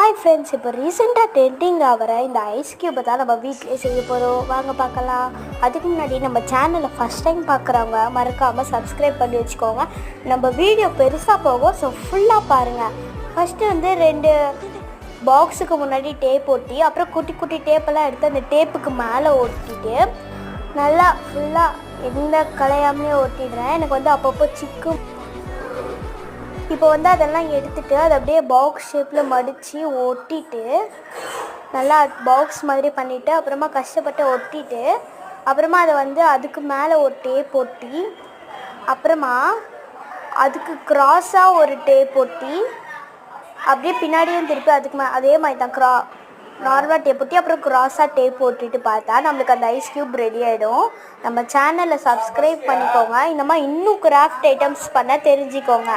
Hi friends, இப்போ ரீசெண்டாக trending ஆகிற இந்த ஐஸ் க்யூப்பை தான் நம்ம வீட்டிலே செய்ய போகிறோம். வாங்க பார்க்கலாம். அதுக்கு முன்னாடி நம்ம சேனலை ஃபஸ்ட் டைம் பார்க்குறவங்க மறக்காமல் சப்ஸ்கிரைப் பண்ணி வச்சுக்கோங்க. நம்ம வீடியோ பெருசாக போகும், ஸோ ஃபுல்லாக பாருங்கள். ஃபஸ்ட்டு 2 பாக்ஸுக்கு முன்னாடி டேப் ஒட்டி, அப்புறம் குட்டி குட்டி டேப்பெல்லாம் எடுத்து அந்த டேப்புக்கு மேலே ஒட்டிட்டு நல்லா ஃபுல்லாக எந்த கலையாமே ஒட்டிடுறேன். எனக்கு அப்பப்போ சிக்கு. இப்போ அதெல்லாம் எடுத்துகிட்டு அதை அப்படியே பாக்ஸ் ஷேப்பில் மடித்து ஒட்டிட்டு நல்லா பாக்ஸ் மாதிரி பண்ணிவிட்டு அப்புறமா கஷ்டப்பட்டு ஒட்டிட்டு அப்புறமா அதை அதுக்கு மேலே ஒரு டேப் ஒட்டி அப்புறமா அதுக்கு க்ராஸாக ஒரு டேப் ஒட்டி அப்படியே பின்னாடியும் திருப்பி அதுக்கு அதே மாதிரி தான் நார்மலாக டேப் ஒட்டி அப்புறம் க்ராஸாக டேப் ஒட்டிட்டு பார்த்தா நம்மளுக்கு அந்த ஐஸ் க்யூப் ரெடி ஆகிடும். நம்ம சேனலை சப்ஸ்கிரைப் பண்ணிக்கோங்க. இந்த மாதிரி இன்னும் கிராஃப்ட் ஐட்டம்ஸ் பண்ண தெரிஞ்சுக்கோங்க.